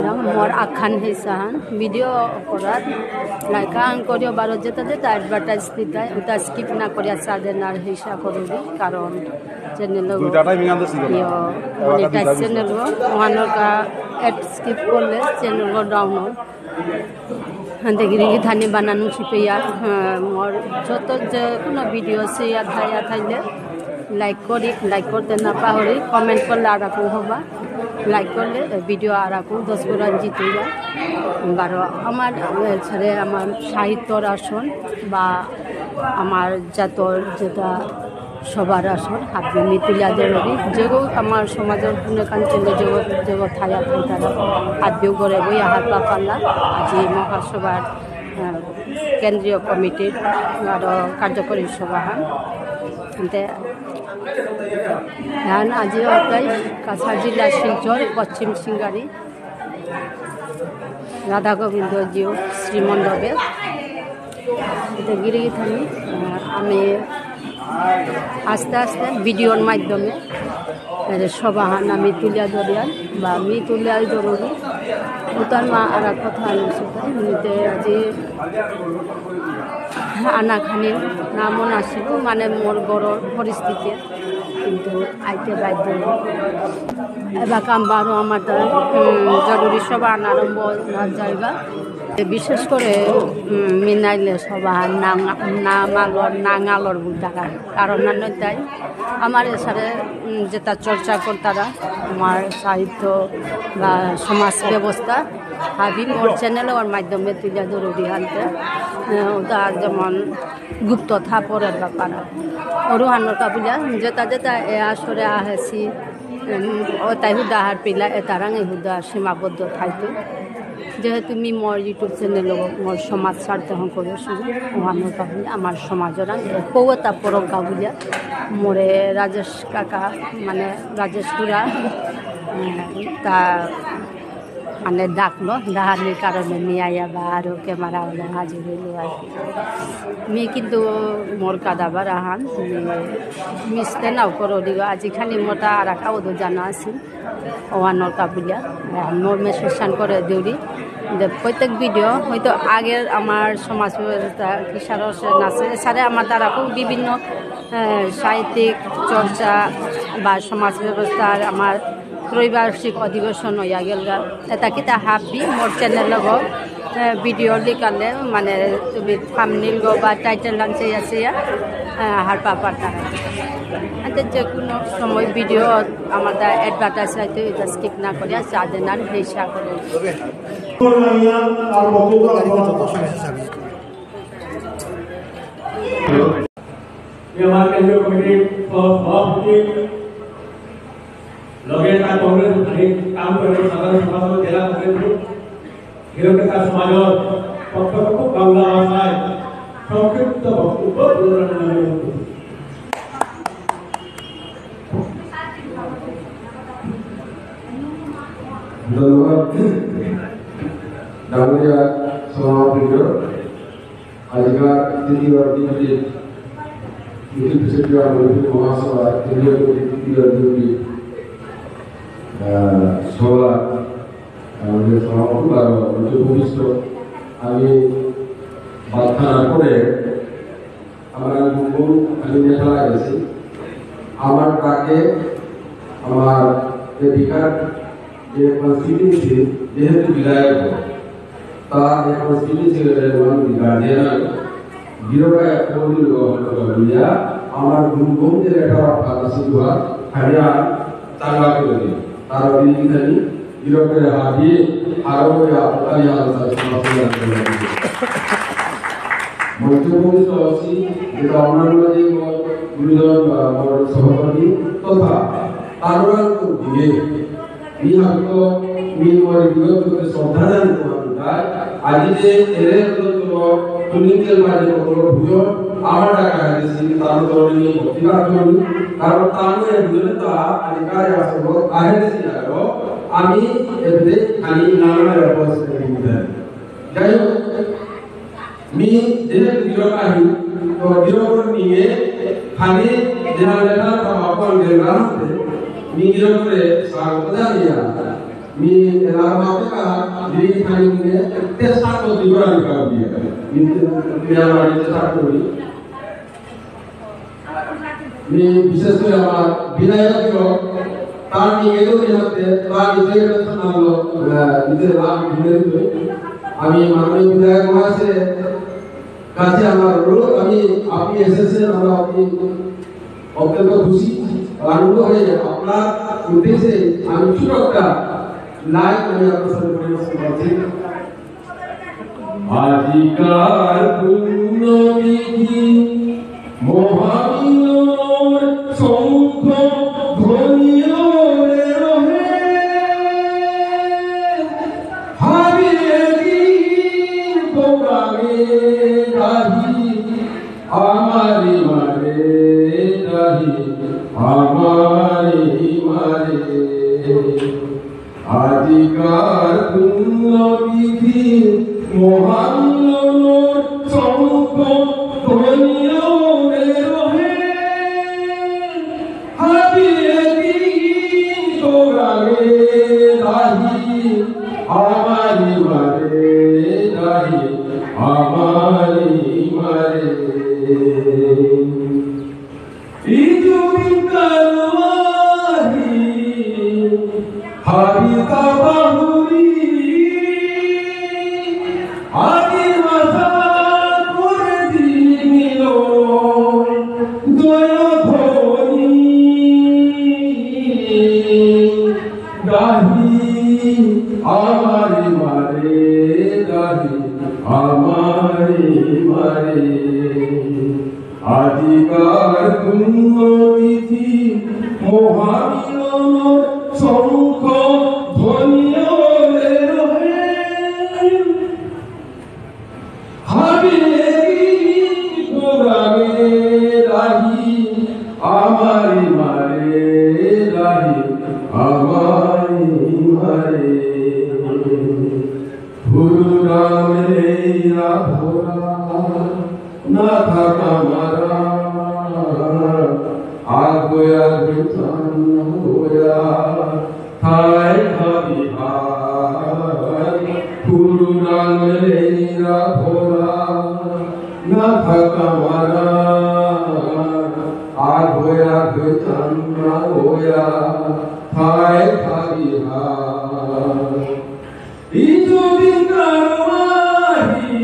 मोर आखान हिसान वीडियो करार लाइक आं करियो बारो जेता जेता एडभार्टाइज दिता उता स्किप ना करिया सादेनार हिसा करूबी कारण चैनल लो मोनेटाइज चैनल लो वहां का एड स्किप करले चैनल लो डाउन हो हंदे गिरी थाने बनानु छिपैया मोर जतो जे कोनो वीडियो से या थाइले लाइक करते ना पाहरी कमेंट करले आराकू होबा लाइक करले वीडियो आराकू 10 गुना जिते जा बारो আমার ছেড়ে আমার সাহিত্যর আসন বা আমার জাতর যেটা সবার আসন হাবি মিতুলিয়া দেবী যেগো আমার সমাজের পুনকাঞ্চল জগৎ জগৎ থায়া তারা হাবিও করে বই আহার পাল্লা আজি মহাসভার কেন্দ্রীয় কমিটির আর কার্যকরী সভা आज काछाड़ जिला शिलचर पश्चिम सिंगारी राधा गोविंद जिउ श्रीमंडपे गिरी थानी आस्ते आस्ते भिडियोर माध्यमे सभाहान तुलिया धरियान तुलिया जरूरी उतार मा और कथा आलोचना आज आनाखानी नामो नासिब माने मोर गरर परिस्थिति किन्तु आइते बाध्य एबा काम बारो आमार द्वारा जरूरी सभा आरम्भ जायगा विशेष करे मिनाइले सभा नांगालर बुलटाका कारण नाई आमार एसारे जेटा चर्चा करतारा आमार साहित्य बा समाज व्यवस्था हाबी मोर चैनल और माध्यमे तुलिया जरूरी आनते जेमन गुप्त थापरेर ब्यापार अरुहानर काबुलिया जेता जेता ए आसरे आहेছি ताई हुदा हार पिला एतारां हुदा सीमाबद्ध थाइतो जेहेतु मी मोर यूट्यूब चैनल मोर समाज सार्थक करे ओहानर काबुलिया आमार समाजरां पौता परक काबुलिया मोरे राजेश काका माने राजेश खुरा ता माने डाकलो डाहारनि कारणे निया बारो कैमरा वाला हाजिर हইলো আর मी किन्तु मोर कादाबार आहान मिसते नाव करो दिगो আজি खाली मोटा आराकाओ दो जाना आसिल ओहानर काबुलिया मोर मेसेशन करे देउरी प्रत्येक भिडियो হয়তো আগের আমার সমাজ ব্যবস্থা কিসারো নাছে সারে আমার দ্বারাও বিভিন্ন সাহিত্যিক চর্চা বা সমাজ ব্যবস্থার আমার त्रैवार्षिक अधिवेशन हो गया एटा किता हाबी मोर चैनल भिडियो लिखाले माने तुम थामनेल गो बा टाइटल लांचे आछे हार पापार तारा अंत जे कोनो समय भिडियो आमादा एडभार्टाइज आइते এটা স্কিপ না করিয়া সাদেনার হেসা করে ये हमारे केंद्रीय कमेटी सभापति लगेता कांग्रेस काम करे साधारण सभा जिला कांग्रेस हिरण्यका समाजर पक्षको बांग्ला भाषाয় সংক্ষিপ্ত বক্তব্য প্রদান ধন্যবাদ ডাঙ্গরিয়া সভাপতি আজকাল তৃতীয় দিনটি ইউটিউব চ্যানেল মহাসভা কেন্দ্রীয় কমিটি তৃতীয় দিনটি সভা আমাদের সভাপতি আর উপবিষ্ট আমি বাধা না করে আমরা গুগল আমি মেলা গেছি আমার ডাকে আমার যে বিকার যে কনস্টিটিউন্সি যেহেতু বিধায়ক তা এই কনস্টিটিউন্সি গার্জিয়ান বিরোধা কোনদিন গলিয়া আমার গুগলের একটা ভাষা শিখা হারিয়া চাঙ্গা করে দিই তার বিলিখানি বিরোধের হাবি আরো আলিয়া সমস্যা মধ্যপ্রদেশ আছে যেটা অন্যান্য যে গুরুজন বড় সভাপতি তথা তারা দিয়ে বিহাত মিলমর বিগতকে শ্রদ্ধাদান করা আজি যে এরে তো তুলিকের মাঝে কোনো ভুজো আমার টাকা আছে তার দরনি প্রতিবাদ করি কারণ তার বুঝলে তা अधिकार আসব আহেছি আরো আমি এতে খালি নামের অবস্থা দিই যাই হোক मी जेहेतु विरोध आहे तो विरोध निये खाली जेना लेना तो अपन देना मी विरोध रे स्वागत जानिया मी रामापे का दिली खाली ते सात दिवरांनी का दिया मी वाडीचे सात होती मी विशेष করে আমার বিনায়ক তার নিয়ে এলো নিতে তার নিজের নামলো নিজের নাম ভুলে দিল আমি মাননীয় বিধায়ক মহাশয় কাছে আমার অনুরোধ আমি আপনি এসেছেন আমরা আপনি অত্যন্ত খুশি আনন্দ হয়ে আপনার উদ্দেশ্যে আমি ছোট একটা লাইভ আমি আপনার সাথে পরিবেশন করছি আজিকার পুণ্যবিধি মহাবিনোর শঙ্খ ধ্বনিও রে রহে হারিয়ে দিন তোরাগে রাহি আমারি মারে রাহি আমারি মারে আজিকার পুণ্যবিধি মহাবিনোর শঙ্খ ধ্বনিও রে রহে হারিয়ে দিন তোরাগে রাহি আমারি মারে রাহি আমারি মারে ইজুবিন কালওয়াহি হাবিতা বাহুরি আদি মাথা করে দিল দয় ধনি গাহি আমারি মারে গাহি আমারি মারে আজিকার পুণ্যবিধি মহাবিনোর শঙ্খ ধ্বনিও রে রহে হাবিয়ে দিন তোরাগে রাহি আমারি মারে রাহি আমারি মারে গুরু রামে রাধরা না থাকা মারা আগোয়া বিধান হোয়া থাই হাবি হাই গুরু রামে রাধরা না থাকা মারা আগোয়া বিধান হোয়া থাই হাবি হাই ইজুবিন কারওয়াহি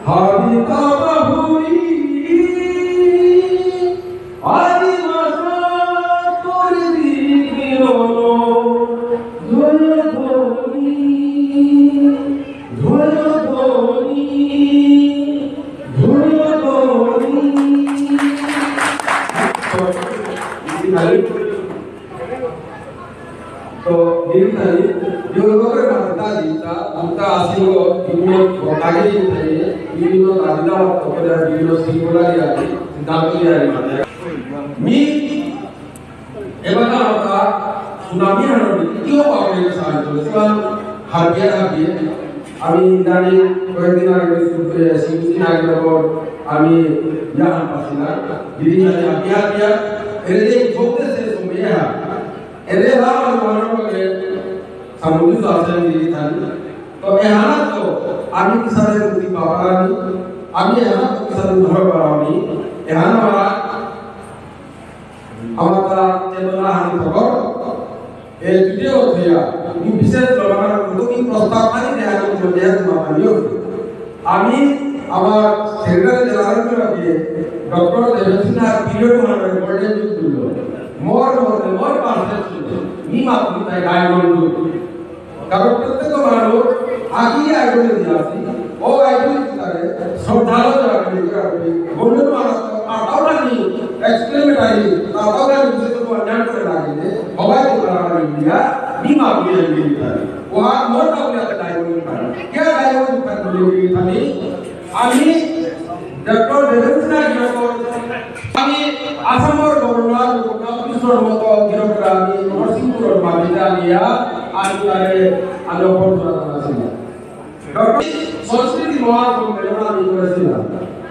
হাবিতা বাহুরি আদি মাসা করে দিল ধন্য ধনি ধন্য ধনি ধন্য ধনি तो दिन tadi yoga mata dita anta asilo dunia kage tadi dunia tadila kepada dunia singular ya dapat ya mana mi ebata mata tsunami harondi kyo pakai sahaja sebab harbiya আমি জানি কয়েকদিন আগে সিমসিন আগে পর আমি জাহান পাসিনা দিদি জানি আপিয়া এরে চলতেছে সময় এরে হার মানবকে সামুদ্রিক আশ্রয় দিদি থাকি তো এহানা তো আমি কিসারে মুক্তি পাওয়ানি আমি এহানা তো কিসারে ধর পাওয়ানি এহানা মারা আমারা চেতনা হানি খবর এই দুটো অধ্যায় আমি বিশেষ জনগণের উদ্যোগী প্রস্তাব পাই দেখানোর জন্য মানিও আমি আমার সেক্রেটারি জেলার ডক্টর দেবসিনাথ পিরিয়ড মানে গোল্ডেন যুগ দিল মোর পারসেপশন নি মাত্র তাই গাইডলাইন কারণ প্রত্যেক মানুষ আগিয়ে আইডল দিয়াছি ও আইডল তারে শ্রদ্ধালো রাখবে গোল্ডেন মানুষ আটাওলানি এক্সপেরিমেন্ট আই আটাওলানি বিশেষ করে অন্যান্য করে লাগিলে সবাই তোলা ইন্ডিয়া নি মাত্র ইন্ডিয়া ওয়া মোর কাউকে গাইডলাইন পারে কে গাইডলাইন পারে আমি ডক্টর দেবসিনাথ আমি আসামর গভর্নর কমিশনার মতো গিরফতার আমি নরসিংপুরের মাঝিদা নিয়া আমি তারে আলোকন করেছিল ডক্টর সংস্কৃতি মহাসম্মেলন আমি করেছিলাম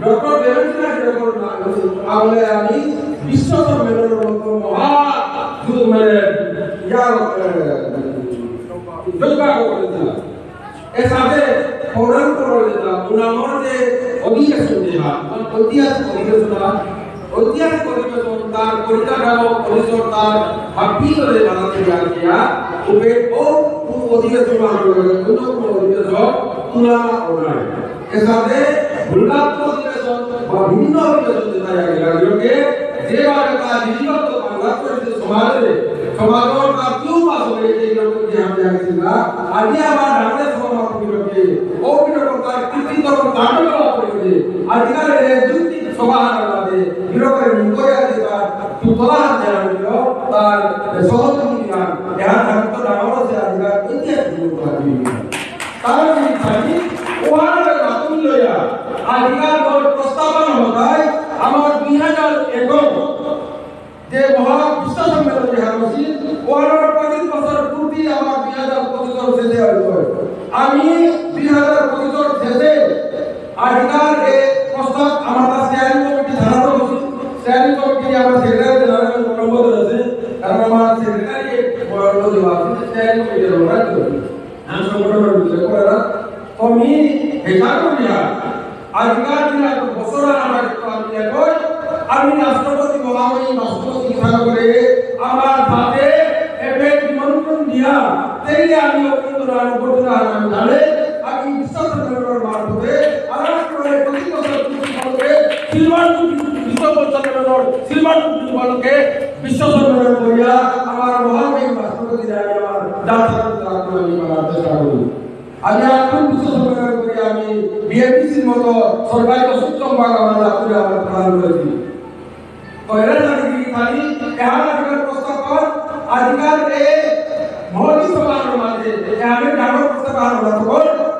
ডক্টর দেবেন্দ্রনাথ আমলে আমি বিশ্ব সম্মেলনের মতো মহা মানে ইয়ার জয়বাগ করেছিল এর সাথে পৌরাণ করেছিল উনামর যে অধিবেশন দেওয়া ঐতিহাসিক অধিবেশন তার পরিকাঠামো পরিসর তার ভাবিতরে বানাতে গিয়া উপে ও অধিবেশন অন্য কোনো অধিবেশন তুলনা করা এর সাথে ভুলনাত্ম অধিবেশন বা বিভিন্ন অধিবেশন যেটা গেলাকে যেভাবে তার নিজস্ব বাংলা করেছে সমাজে সমাজের তার কেউ পাস হয়ে যে রকম যে আমি জানিছিল আজ আবার ঢাকা সমাজ বিরোধে ও বিরোধ তার কৃতিত্ব কাটল করেছে আজকাল এই যুক্তি সমাজ আমাদের বিরোধের মুখে যেটা তুতলা জানিল তার সহযোগী গান এর ঢাকা ডাঙর সে আজকাল ইতিহাস বিরোধী কারণ এই জানি ওয়ার বাতুল লয়া আজকাল প্রস্তাবনা হয় আমার 2001 যে মহা বিশ্ব সম্মেলন যে হারছিল ওয়ার 25 বছর পূর্বে আমার 2025 শেষে হইল আমি 2025 শেষে আজকাল এই প্রস্তাব আমার স্ট্যান্ডিং কমিটি ধারণা করছি স্ট্যান্ডিং কমিটি আমার সেক্রেটারি জেনারেল সম্বোধন আছে কারণ আমার সেক্রেটারি বড় জবাব স্ট্যান্ডিং কমিটির ওরা আমি সংগঠনের ভিতরে করা তো আমি হেসাব করিয়া আজকাল দিনে বছর আমার আমি কই আমি রাষ্ট্রপতি মহামহিম রাষ্ট্রপতি ঘোষণা করে আমার হাতে এবে নিমন্ত্রণ দিয়া তেই আমি অভিনন্দন করতে আমি জানে আমি বিশ্বাস করার মাধ্যমে আরাষ্ট্রে প্রতি বছর বলকে সিলভার বিশ্ব সম্মেলন সিলভার বলকে বিশ্ব সম্মেলন করিয়া আমার মহামহিম রাষ্ট্রপতি আমি আমার জাতীয় আমি আমার চেষ্টা করি আমি এখন বিশ্ব সম্মেলন করি আমি বিএনপির মতো সরকারি সূত্র আমরা জাতীয় আমরা প্রদান করেছি কয়রা জানি খালি এহার প্রস্তাব আজকাল এই মহতি সভার মাঝে এহারে ডাঙর প্রস্তাব আনন্দ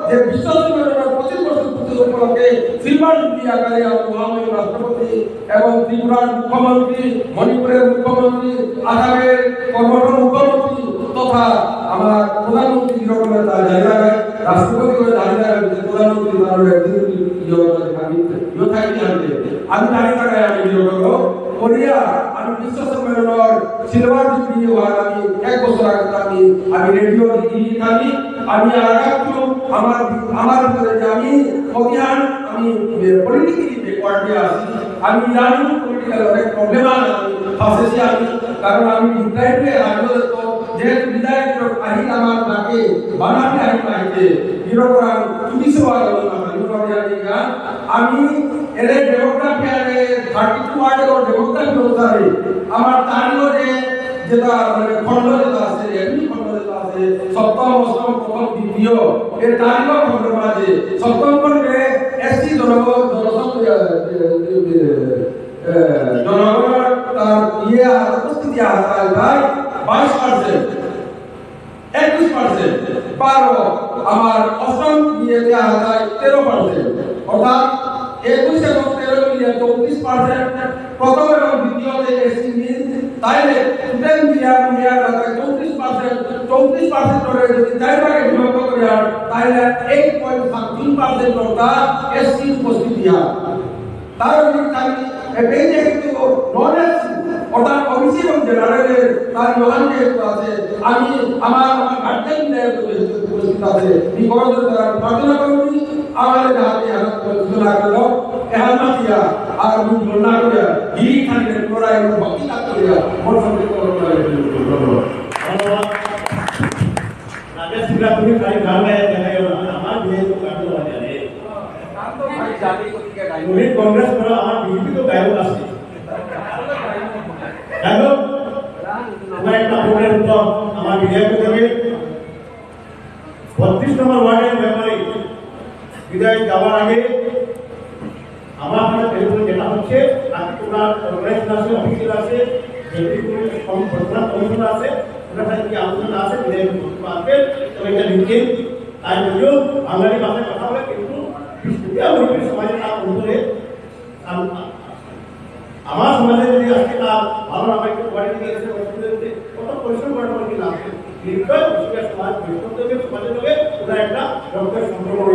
যে বিশ্ব সম্মেলনের 25 বছর পূর্তি উপলক্ষে সিলভার জুবলি আকারে মহামহিম রাষ্ট্রপতি এবং ত্রিপুরার মুখ্যমন্ত্রী মণিপুরের মুখ্যমন্ত্রী আসামের কর্মঠ মুখ্যমন্ত্রী তথা আমার প্রধানমন্ত্রী রকমের তার জায়গায় রাষ্ট্রপতি করে দাঁড়িয়ে প্রধানমন্ত্রী আমি দাঁড়িয়ে থাকায় আমি বিরোধ করিয়া আমি বিশ্ব সম্মেলনের সিলভার জুবলি হওয়ার আমি 1 বছর আগে আমি রেডিও দিদি থাকি আমি আগামী আমার ভিতরে যে আমি অভিযান আমি পলিটিক্যালি পার্টি আছি আমি জানি পলিটিক্যাল অনেক প্রবলেম আছে ফাঁসেছি আমি কারণ আমি বিদায়কে আগে তো যে বিদায়ক আহি আমার তাকে বানাতে আহি পাইতে বিরোধরাম তুমি সবার আমি এর ডেমোক্রাফি আরে 32 ওয়ার্ডের ডেমোক্রাফি অনুসারে আমার তারিও যেটা মানে খন্ড যেটা আছে এমনি খন্ড যেটা আছে সপ্তম অষ্টম প্রথম দ্বিতীয় এর তারিও খন্ড মাঝে সপ্তম খন্ডে এসসি জনগণ তার ইয়ে উপস্থিতি আয় ভাই 22% 21% পারো আমার অষ্টম ইয়েতে আয় 13% অর্থাৎ 21 এবং 13 মিলিয়ে 34% প্রথম এবং দ্বিতীয়তে এসসি মিল তাইলে টোটাল মিলিয়ে 34% ধরে যদি 4 ভাগে বিভক্ত করি তাহলে 8.3% অর্থাৎ এসসি উপস্থিতি তার আমি এই যে কিন্তু নন এসসি অর্থাৎ ওবিসি এবং জেনারেলের তার মহান যেহেতু আছে আমি আমার গার্জেন উপস্থিত আছে এই বড়দের দ্বারা প্রার্থনা করি আমাদের হাতে হাত ঘোষণা করলো এহালমাতিয়া আর আমি ঘোষণা করে এই খানে পুরা এই ভক্তি কাজ করিয়া মোর সঙ্গে করতে রাজা সিংরা তুমি খালি গান গায় দেখাইও না আমার বিয়ে তো কাটলো বাজারে আমি জানি কোথেকে গাই তুমি কংগ্রেস করো আমার বিজেপি তো গায়ক আছে দেখো তোমার একটা প্রোগ্রাম তো আমার বিধায়ক দেবে 32 নম্বর ওয়ার্ডের ব্যাপারে বিধায়ক যাওয়ার আগে আমার কাছে টেলিফোন যেটা হচ্ছে আজকে তোমরা অর্গানাইজেশন আছে অফিসিয়াল আছে কমিশন আছে ওনার সাথে কি আলোচনা আছে বিধায়ক আসবে তো এটা লিখে তাই বলিও বাঙালি ভাষায় কথা বলে কিন্তু সমাজে তার অনুসারে আমার সমাজে যদি আজকে তার ভালো নামে একটু বাড়ি থেকে এসে কত পরিশ্রম করে আমাকে লাগছে সমাজ সমাজে হবে ওরা একটা রক্তের সংক্রমণ